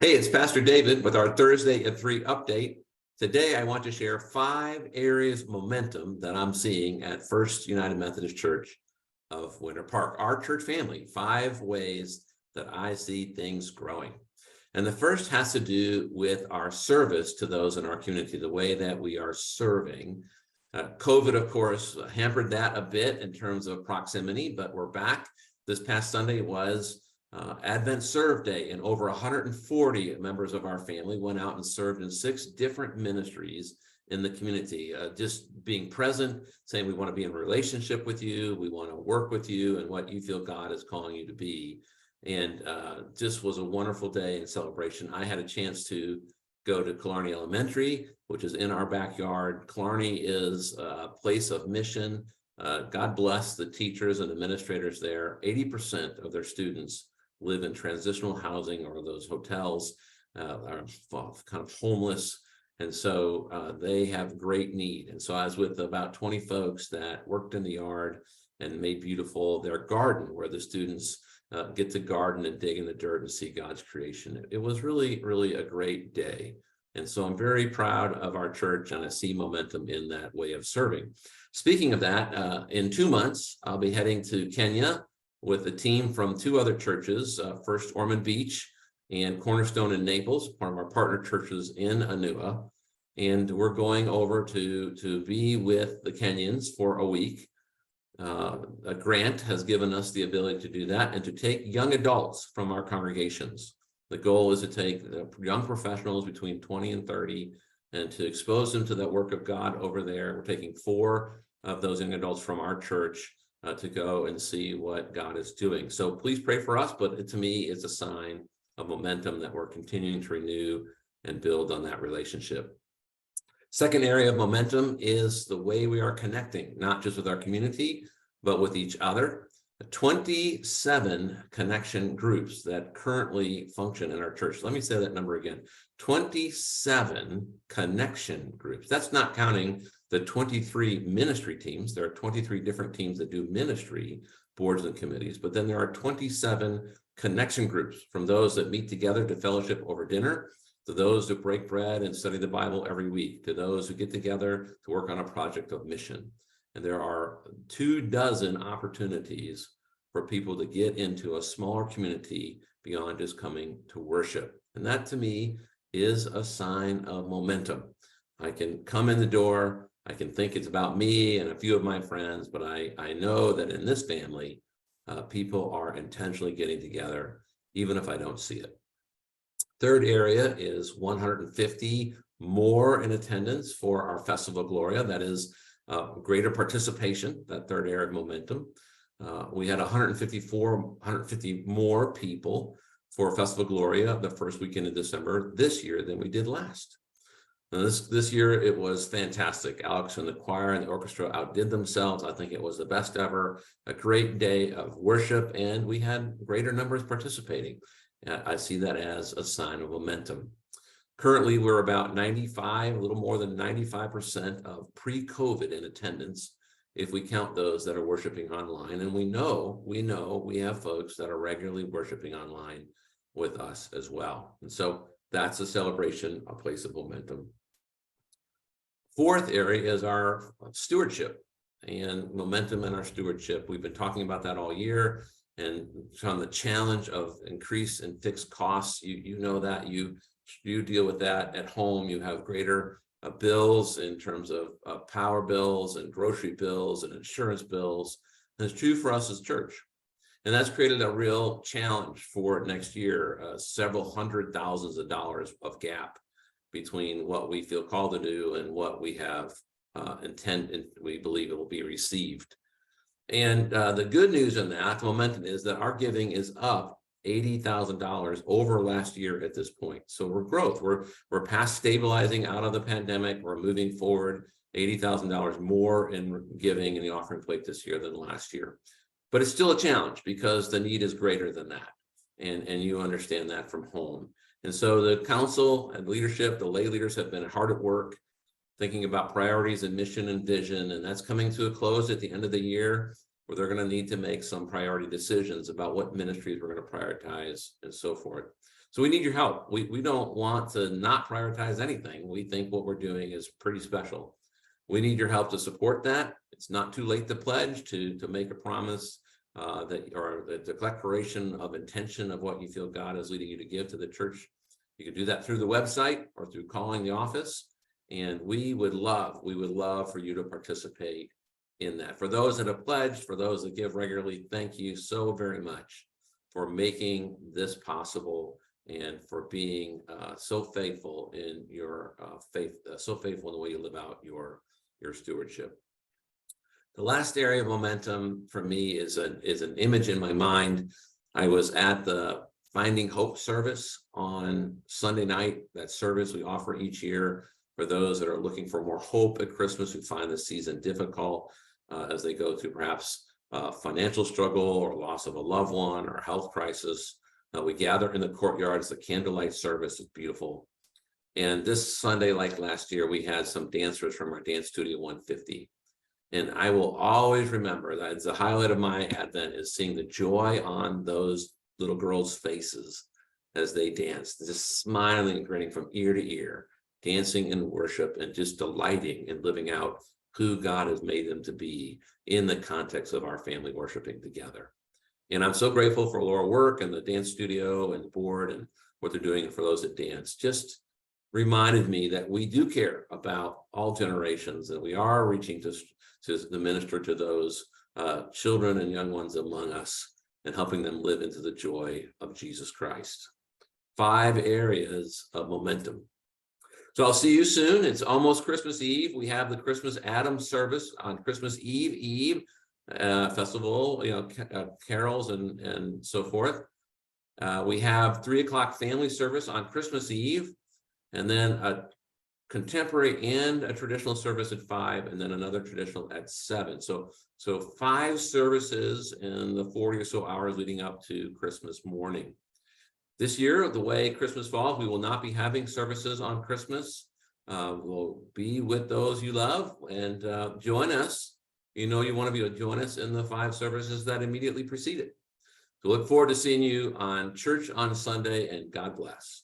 Hey, it's Pastor David with our Thursday at 3 update. Today, I want to share 5 areas of momentum that I'm seeing at First United Methodist Church of Winter Park, our church family. 5 ways that I see things growing. And the first has to do with our service to those in our community, the way that we are serving. COVID, of course, hampered that a bit in terms of proximity, but we're back. This past Sunday was Advent Serve Day, and over 140 members of our family went out and served in 6 different ministries in the community, just being present, saying we want to be in a relationship with you, we want to work with you and what you feel God is calling you to be. And just was a wonderful day in celebration. I had a chance to go to Killarney Elementary, which is in our backyard. Killarney is a place of mission. God bless the teachers and administrators there. 80% of their students live in transitional housing or those hotels, are kind of homeless. And so they have great need. And so I was with about 20 folks that worked in the yard and made beautiful their garden, where the students get to garden and dig in the dirt and see God's creation. It was really, really a great day. And so I'm very proud of our church, and I see momentum in that way of serving. Speaking of that, in 2 months, I'll be heading to Kenya with a team from 2 other churches, First Ormond Beach and Cornerstone in Naples, part of our partner churches in Anua. And we're going over to be with the Kenyans for a week. A grant has given us the ability to do that and to take young adults from our congregations. The goal is to take young professionals between 20 and 30 and to expose them to the work of God over there. We're taking 4 of those young adults from our church to go and see what God is doing. So please pray for us, but to me, it's a sign of momentum that we're continuing to renew and build on that relationship. Second area of momentum is the way we are connecting, not just with our community, but with each other. 27 connection groups that currently function in our church. Let me say that number again. 27 connection groups. That's not counting the 23 ministry teams. There are 23 different teams that do ministry, boards and committees, but then there are 27 connection groups, from those that meet together to fellowship over dinner, to those who break bread and study the Bible every week, to those who get together to work on a project of mission. And there are 24 opportunities for people to get into a smaller community beyond just coming to worship. And that, to me, is a sign of momentum. I can come in the door, I can think it's about me and a few of my friends, but I know that in this family, people are intentionally getting together, even if I don't see it. Third area is 150 more in attendance for our Festival Gloria. That is greater participation, that third area of momentum. We had 150 more people for Festival Gloria the first weekend in December this year than we did last. Now this year it was fantastic. Alex and the choir and the orchestra outdid themselves. I think it was the best ever, a great day of worship, and we had greater numbers participating. I see that as a sign of momentum. Currently, we're about 95, a little more than 95% of pre-COVID in attendance, if we count those that are worshiping online. And we know we have folks that are regularly worshiping online with us as well. And so that's a celebration, a place of momentum. Fourth area is our stewardship and momentum in our stewardship. We've been talking about that all year, and on the challenge of increase in fixed costs. You know that you deal with that at home. You have greater bills in terms of power bills and grocery bills and insurance bills. And it's true for us as church. And that's created a real challenge for next year, several $100,000s of gap between what we feel called to do and what we have intended, we believe it will be received. And the good news in that, the momentum, is that our giving is up $80,000 over last year at this point. So we're growth. We're past stabilizing out of the pandemic. We're moving forward, $80,000 more in giving in the offering plate this year than last year. But it's still a challenge because the need is greater than that. And you understand that from home. And so the council and leadership, the lay leaders, have been hard at work thinking about priorities and mission and vision. And that's coming to a close at the end of the year, where they're going to need to make some priority decisions about what ministries we're going to prioritize and so forth. So we need your help. We don't want to not prioritize anything. We think what we're doing is pretty special. We need your help to support that. It's not too late to pledge, to make a promise or the declaration of intention of what you feel God is leading you to give to the church. You can do that through the website or through calling the office. And we would love for you to participate in that. For those that have pledged, for those that give regularly, thank you so very much for making this possible and for being so faithful in your faith, so faithful in the way you live out your stewardship. The last area of momentum for me is an image in my mind. I was at the Finding Hope service on Sunday night. That service we offer each year for those that are looking for more hope at Christmas, who find the season difficult as they go through perhaps financial struggle or loss of a loved one or health crisis. We gather in the courtyards. The candlelight service is beautiful. And this Sunday, like last year, we had some dancers from our Dance Studio 150. And I will always remember that the highlight of my Advent is seeing the joy on those little girls' faces as they dance, just smiling and grinning from ear to ear, dancing in worship and just delighting in living out who God has made them to be in the context of our family worshiping together. And I'm so grateful for Laura Work and the Dance Studio and the board and what they're doing for those that dance. Just reminded me that we do care about all generations, that we are reaching to minister to those children and young ones among us and helping them live into the joy of Jesus Christ. 5 areas of momentum. So I'll see you soon. It's almost Christmas Eve. We have the Christmas Adams service on Christmas Eve festival, carols and so forth. We have 3 o'clock family service on Christmas Eve, and then a contemporary and a traditional service at 5, and then another traditional at 7. So 5 services in the 40 or so hours leading up to Christmas morning. This year, the way Christmas falls, we will not be having services on Christmas. We'll be with those you love and join us. You want to join us in the 5 services that immediately precede it. So look forward to seeing you on Church on Sunday, and God bless.